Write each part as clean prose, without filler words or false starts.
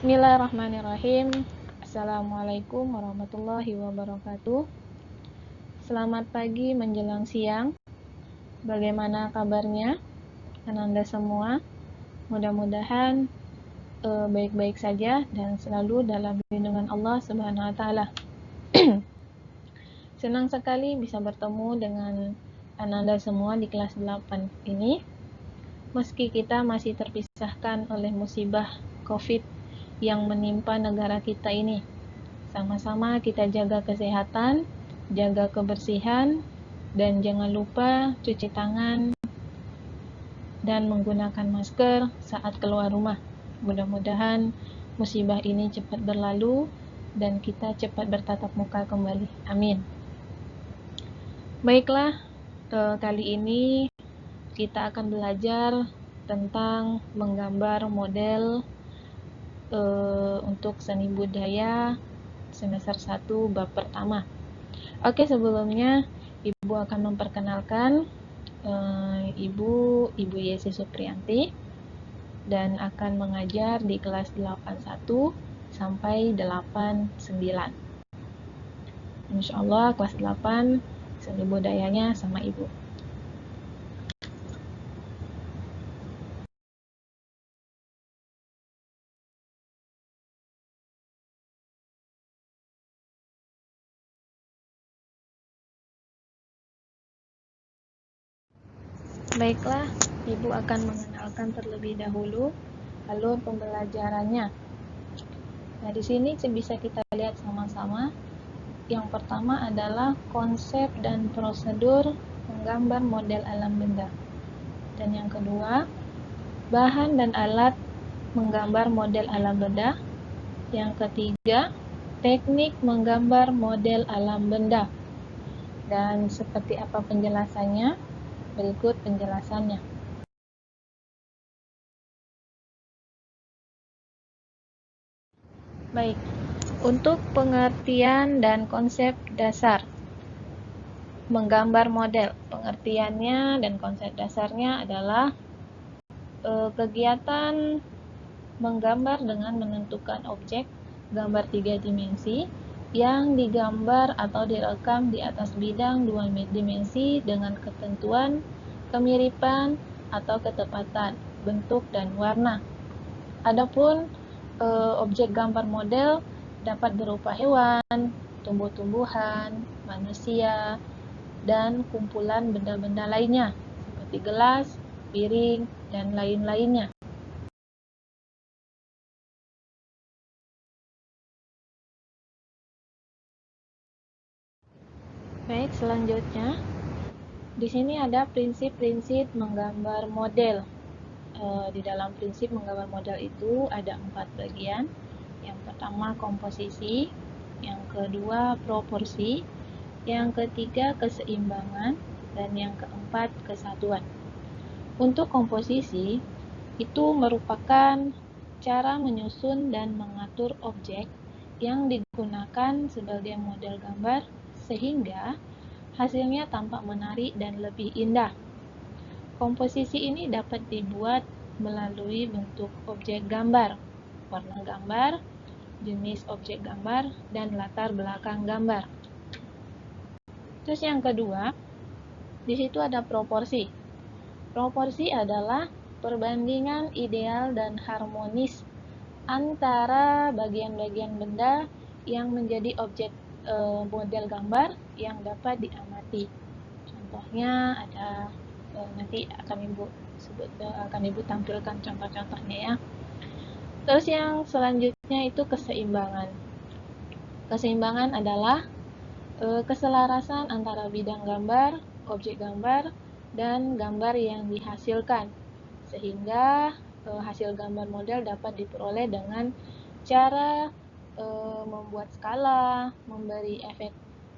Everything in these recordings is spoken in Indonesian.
Bismillahirrahmanirrahim. Assalamualaikum warahmatullahi wabarakatuh. Selamat pagi menjelang siang. Bagaimana kabarnya Ananda semua? Mudah-mudahan baik-baik saja dan selalu dalam lindungan Allah Subhanahu wa taala. Senang sekali bisa bertemu dengan Ananda semua di kelas 8 ini. Meski kita masih terpisahkan oleh musibah COVID yang menimpa negara kita ini. Sama-sama kita jaga kesehatan, jaga kebersihan, dan jangan lupa cuci tangan dan menggunakan masker saat keluar rumah. Mudah-mudahan musibah ini cepat berlalu dan kita cepat bertatap muka kembali. Amin. Baiklah, kali ini kita akan belajar tentang menggambar model untuk seni budaya semester 1 bab pertama. Oke, sebelumnya Ibu akan memperkenalkan Ibu Yesi Supriyanti dan akan mengajar di kelas 81 sampai 89. Insyaallah kelas 8 seni budayanya sama Ibu. Baiklah, Ibu akan mengenalkan terlebih dahulu alur pembelajarannya. Nah, di sini bisa kita lihat sama-sama. Yang pertama adalah konsep dan prosedur menggambar model alam benda. Dan yang kedua, bahan dan alat menggambar model alam benda. Yang ketiga, teknik menggambar model alam benda. Dan seperti apa penjelasannya? Berikut penjelasannya. Baik, untuk pengertian dan konsep dasar menggambar model. Pengertiannya dan konsep dasarnya adalah kegiatan menggambar dengan menentukan objek gambar 3 dimensi yang digambar atau direkam di atas bidang 2 dimensi dengan ketentuan, kemiripan, atau ketepatan bentuk dan warna. Adapun objek gambar model dapat berupa hewan, tumbuh-tumbuhan, manusia, dan kumpulan benda-benda lainnya seperti gelas, piring, dan lain-lainnya. Baik, selanjutnya di sini ada prinsip-prinsip menggambar model. Di dalam prinsip menggambar model itu ada 4 bagian. Yang pertama komposisi, yang kedua proporsi, yang ketiga keseimbangan, dan yang keempat kesatuan. Untuk komposisi itu merupakan cara menyusun dan mengatur objek yang digunakan sebagai model gambar sehingga hasilnya tampak menarik dan lebih indah. Komposisi ini dapat dibuat melalui bentuk objek gambar, warna gambar, jenis objek gambar, dan latar belakang gambar. Terus yang kedua, di situ ada proporsi. Proporsi adalah perbandingan ideal dan harmonis antara bagian-bagian benda yang menjadi objek model gambar yang dapat diamati. Contohnya ada nanti akan Ibu tampilkan contoh-contohnya ya. Terus yang selanjutnya itu keseimbangan. Keseimbangan adalah keselarasan antara bidang gambar, objek gambar, dan gambar yang dihasilkan, sehingga hasil gambar model dapat diperoleh dengan cara membuat skala, memberi efek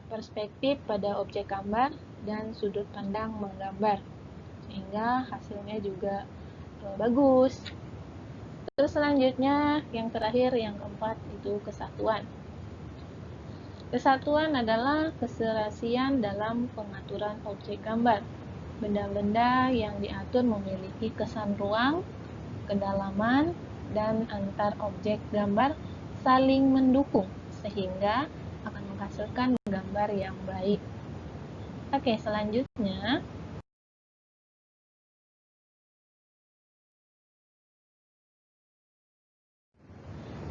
perspektif pada objek gambar, dan sudut pandang menggambar, sehingga hasilnya juga bagus. Terus selanjutnya, yang terakhir, yang keempat, itu kesatuan. Kesatuan adalah keserasian dalam pengaturan objek gambar. Benda-benda yang diatur memiliki kesan ruang, kedalaman, dan antar objek gambar saling mendukung sehingga akan menghasilkan gambar yang baik. Oke, selanjutnya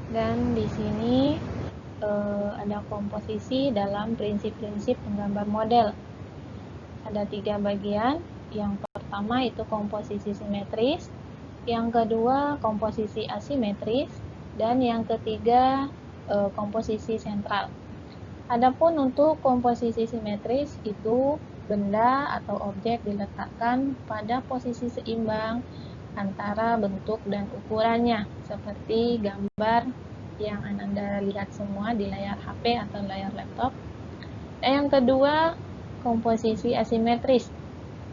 dan di sini ada komposisi dalam prinsip-prinsip penggambar model. Ada 3 bagian. Yang pertama itu komposisi simetris, yang kedua komposisi asimetris, dan yang ketiga komposisi sentral. Adapun untuk komposisi simetris itu benda atau objek diletakkan pada posisi seimbang antara bentuk dan ukurannya, seperti gambar yang Anda lihat semua di layar HP atau layar laptop. Dan yang kedua, komposisi asimetris.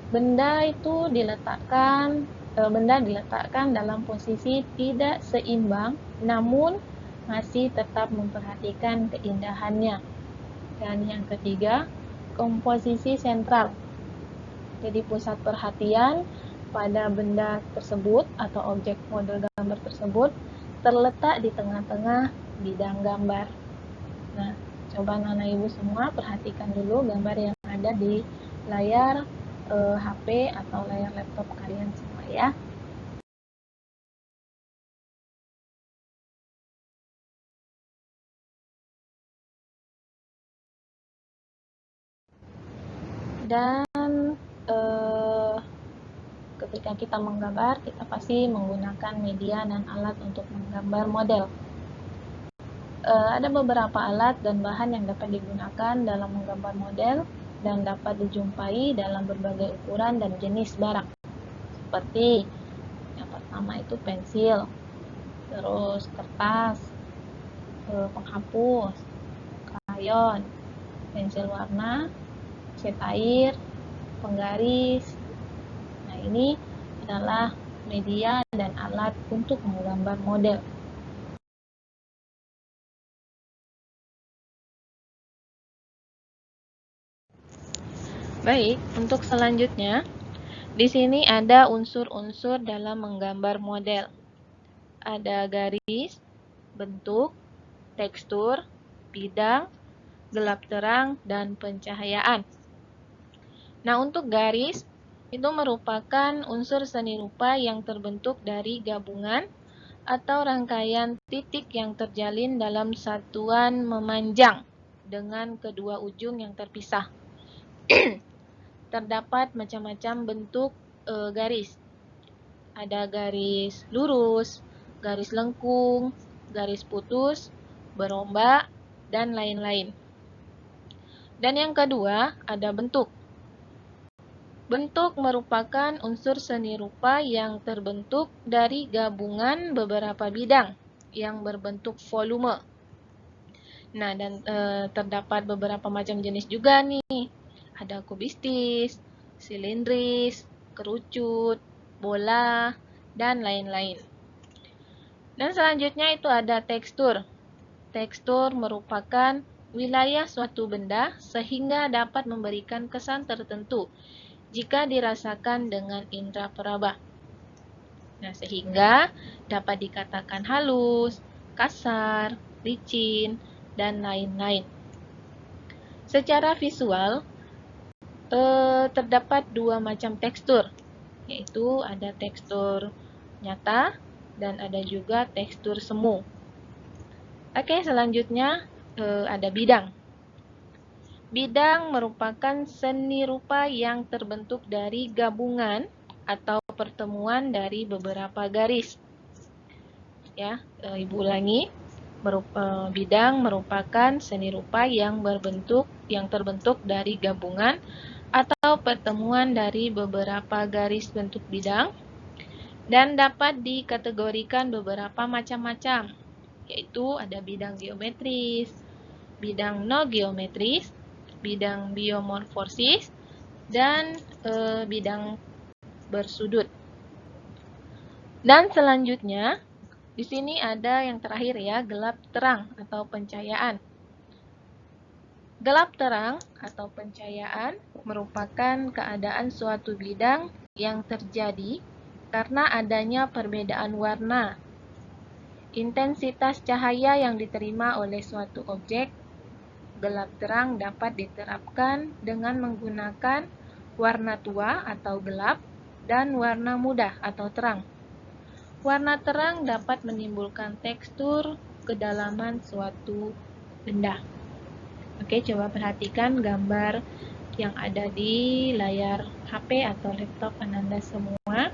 Benda diletakkan dalam posisi tidak seimbang, namun masih tetap memperhatikan keindahannya. Dan yang ketiga, komposisi sentral. Jadi pusat perhatian pada benda tersebut atau objek model gambar tersebut terletak di tengah-tengah bidang gambar. Nah, coba Nana Ibu semua perhatikan dulu gambar yang ada di layar HP atau layar laptop kalian semua ya. Dan ketika kita menggambar, kita pasti menggunakan media dan alat untuk menggambar model. Ada beberapa alat dan bahan yang dapat digunakan dalam menggambar model dan dapat dijumpai dalam berbagai ukuran dan jenis barang. Seperti yang pertama itu pensil, terus kertas, penghapus, krayon, pensil warna, cat air, penggaris. Nah, ini adalah media dan alat untuk menggambar model. Baik, untuk selanjutnya, di sini ada unsur-unsur dalam menggambar model. Ada garis, bentuk, tekstur, bidang, gelap terang, dan pencahayaan. Nah, untuk garis, itu merupakan unsur seni rupa yang terbentuk dari gabungan atau rangkaian titik yang terjalin dalam satuan memanjang dengan kedua ujung yang terpisah. Terdapat macam-macam bentuk garis. Ada garis lurus, garis lengkung, garis putus, berombak, dan lain-lain. Dan yang kedua, ada bentuk. Bentuk merupakan unsur seni rupa yang terbentuk dari gabungan beberapa bidang yang berbentuk volume. Nah, dan terdapat beberapa macam jenis juga nih. Ada kubistis, silindris, kerucut, bola, dan lain-lain. Dan selanjutnya itu ada tekstur. Tekstur merupakan wilayah suatu benda sehingga dapat memberikan kesan tertentu jika dirasakan dengan indera peraba. Nah, sehingga dapat dikatakan halus, kasar, licin, dan lain-lain. Secara visual, terdapat dua macam tekstur, yaitu ada tekstur nyata dan ada juga tekstur semu. Oke, selanjutnya ada bidang. Bidang merupakan seni rupa yang terbentuk dari gabungan atau pertemuan dari beberapa garis. Ya, Ibu ulangi. Bidang merupakan seni rupa yang terbentuk dari gabungan atau pertemuan dari beberapa garis bentuk bidang dan dapat dikategorikan beberapa macam-macam, yaitu ada bidang geometris, bidang no geometris, bidang biomorfosis, dan bidang bersudut. Dan selanjutnya, di sini ada yang terakhir ya, gelap terang atau pencahayaan. Gelap terang atau pencahayaan merupakan keadaan suatu bidang yang terjadi karena adanya perbedaan warna intensitas cahaya yang diterima oleh suatu objek gelap terang dapat diterapkan dengan menggunakan warna tua atau gelap dan warna muda atau terang. Warna terang dapat menimbulkan tekstur kedalaman suatu benda. Oke, coba perhatikan gambar yang ada di layar HP atau laptop Ananda semua.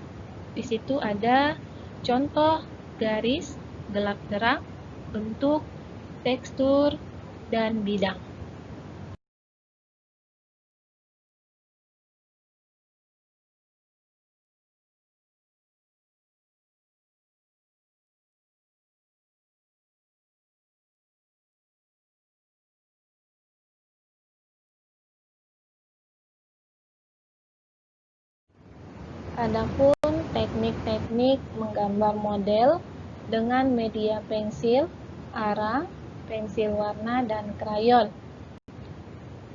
Di situ ada contoh garis, gelap terang, bentuk, tekstur, dan bidang. Adapun teknik-teknik menggambar model dengan media pensil, arang, pensil warna, dan krayon.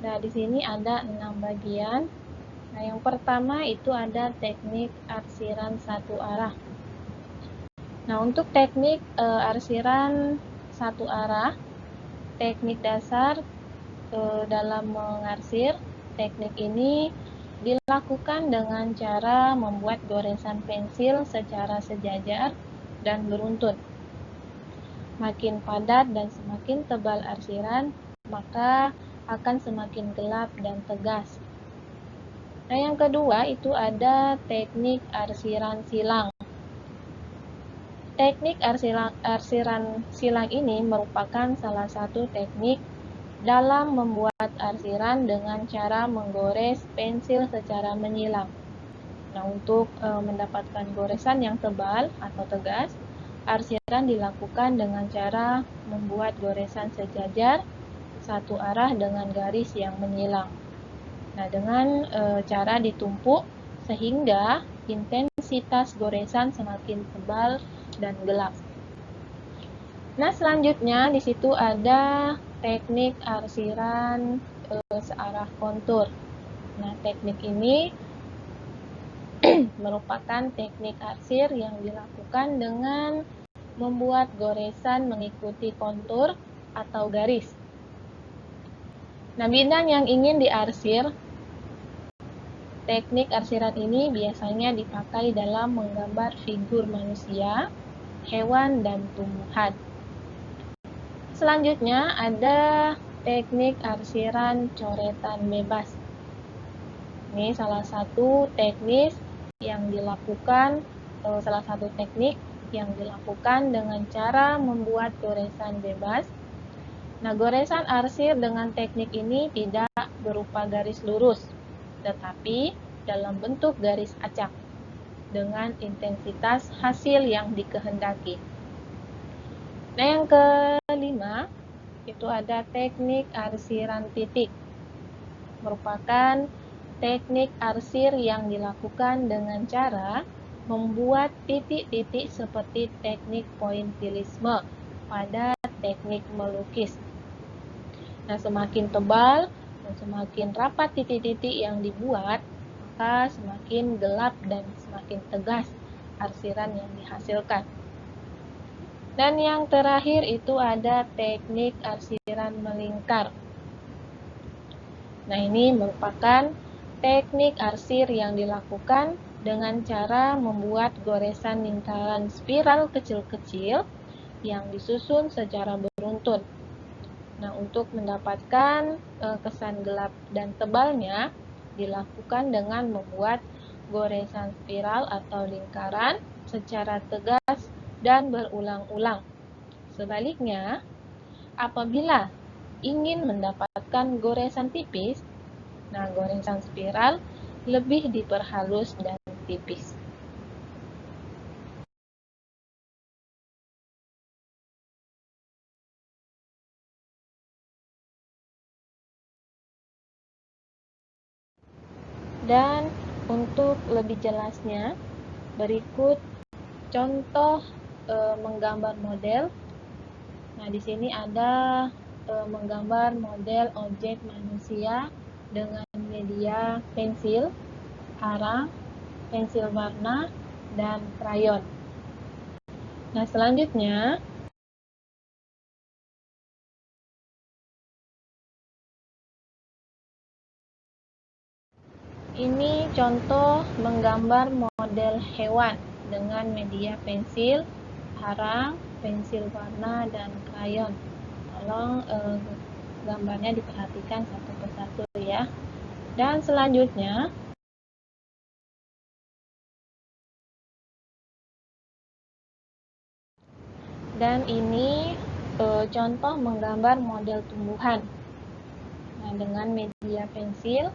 Nah, di sini ada 6 bagian. Nah, yang pertama itu ada teknik arsiran satu arah. Nah, untuk teknik arsiran satu arah, teknik dasar dalam mengarsir, teknik ini dilakukan dengan cara membuat goresan pensil secara sejajar dan beruntun. Makin padat dan semakin tebal arsiran, maka akan semakin gelap dan tegas. Nah, yang kedua itu ada teknik arsiran silang. Teknik arsiran silang ini merupakan salah satu teknik dalam membuat arsiran dengan cara menggores pensil secara menyilang. Nah, untuk mendapatkan goresan yang tebal atau tegas, arsiran dilakukan dengan cara membuat goresan sejajar satu arah dengan garis yang menyilang. Nah, dengan cara ditumpuk sehingga intensitas goresan semakin tebal dan gelap. Nah, selanjutnya di situ ada teknik arsiran searah kontur. Nah, teknik ini merupakan teknik arsir yang dilakukan dengan membuat goresan mengikuti kontur atau garis. Nah, bidang yang ingin diarsir, teknik arsiran ini biasanya dipakai dalam menggambar figur manusia, hewan, dan tumbuhan. Selanjutnya ada teknik arsiran coretan bebas. Ini salah satu teknik yang dilakukan dengan cara membuat goresan bebas. Nah, goresan arsir dengan teknik ini tidak berupa garis lurus, tetapi dalam bentuk garis acak dengan intensitas hasil yang dikehendaki. Nah, yang kelima itu ada teknik arsiran titik. Merupakan teknik arsir yang dilakukan dengan cara membuat titik-titik seperti teknik pointillisme pada teknik melukis. Nah, semakin tebal dan semakin rapat titik-titik yang dibuat, maka semakin gelap dan semakin tegas arsiran yang dihasilkan. Dan yang terakhir itu ada teknik arsiran melingkar. Nah, ini merupakan teknik arsir yang dilakukan dengan cara membuat goresan lingkaran spiral kecil-kecil yang disusun secara beruntun. Nah, untuk mendapatkan kesan gelap dan tebalnya dilakukan dengan membuat goresan spiral atau lingkaran secara tegas dan berulang-ulang. Sebaliknya, apabila ingin mendapatkan goresan tipis, nah goresan spiral lebih diperhalus dan tipis. Dan untuk lebih jelasnya, berikut contoh menggambar model. Nah, di sini ada menggambar model objek manusia dengan media pensil, arang, pensil warna, dan krayon. Nah, selanjutnya contoh menggambar model hewan dengan media pensil, arang, pensil warna, dan krayon. Tolong gambarnya diperhatikan satu persatu ya. Dan selanjutnya, ini contoh menggambar model tumbuhan. Nah, dengan media pensil,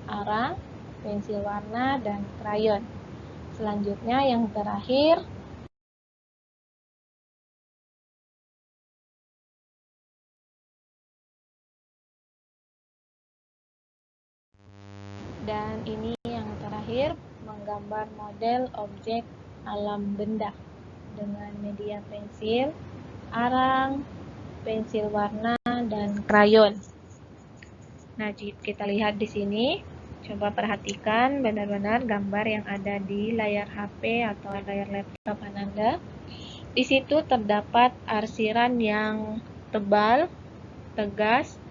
arang, pensil warna, dan krayon. Selanjutnya yang terakhir, dan ini yang terakhir menggambar model objek alam benda dengan media pensil, arang, pensil warna, dan krayon. Nah, kita lihat di sini. Coba perhatikan benar-benar gambar yang ada di layar HP atau layar laptop Ananda. Di situ terdapat arsiran yang tebal, tegas,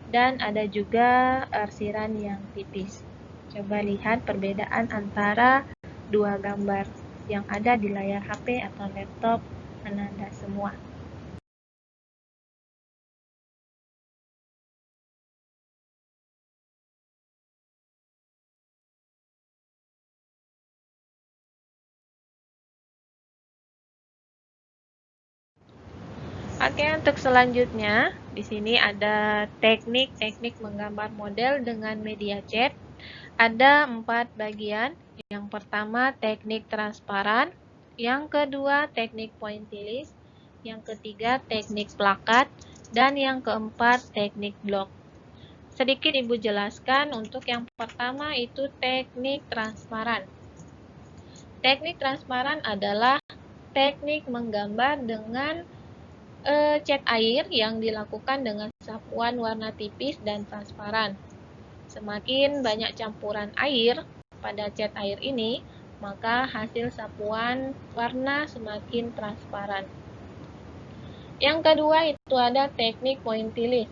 dan ada juga arsiran yang tipis. Coba lihat perbedaan antara dua gambar yang ada di layar HP atau laptop Ananda semua. Oke, untuk selanjutnya, di sini ada teknik-teknik menggambar model dengan media cat. Ada 4 bagian. Yang pertama, teknik transparan. Yang kedua, teknik pointillis. Yang ketiga, teknik plakat. Dan yang keempat, teknik blok. Sedikit Ibu jelaskan untuk yang pertama itu teknik transparan. Teknik transparan adalah teknik menggambar dengan cat air yang dilakukan dengan sapuan warna tipis dan transparan. Semakin banyak campuran air pada cat air ini, maka hasil sapuan warna semakin transparan. Yang kedua itu ada teknik pointillis.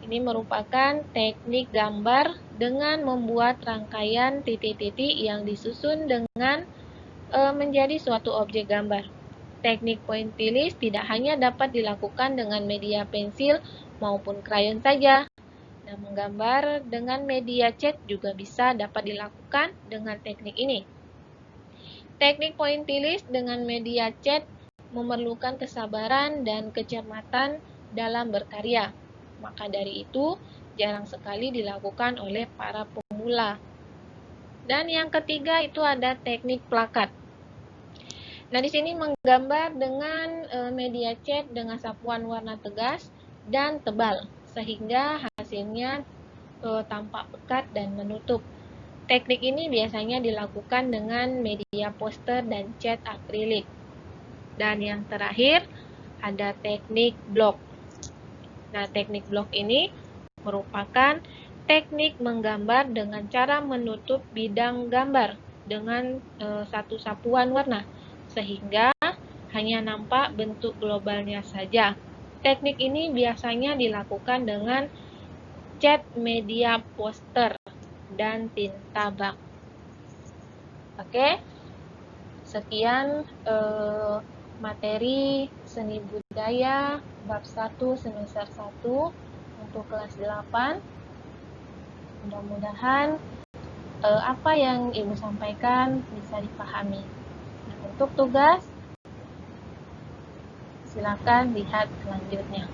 Ini merupakan teknik gambar dengan membuat rangkaian titik-titik yang disusun dengan menjadi suatu objek gambar. Teknik pointillis tidak hanya dapat dilakukan dengan media pensil maupun krayon saja. Nah, menggambar dengan media cat juga bisa dapat dilakukan dengan teknik ini. Teknik pointillis dengan media cat memerlukan kesabaran dan kecermatan dalam berkarya. Maka dari itu, jarang sekali dilakukan oleh para pemula. Dan yang ketiga itu ada teknik plakat. Nah, di sini menggambar dengan media cat dengan sapuan warna tegas dan tebal, sehingga hasilnya tampak pekat dan menutup. Teknik ini biasanya dilakukan dengan media poster dan cat akrilik. Dan yang terakhir, ada teknik blok. Nah, teknik blok ini merupakan teknik menggambar dengan cara menutup bidang gambar dengan satu sapuan warna, sehingga hanya nampak bentuk globalnya saja. Teknik ini biasanya dilakukan dengan cat media poster dan tinta bak. Oke, sekian materi seni budaya bab 1 semester 1 untuk kelas 8. Mudah-mudahan apa yang Ibu sampaikan bisa dipahami. Nah, untuk tugas, silakan lihat selanjutnya.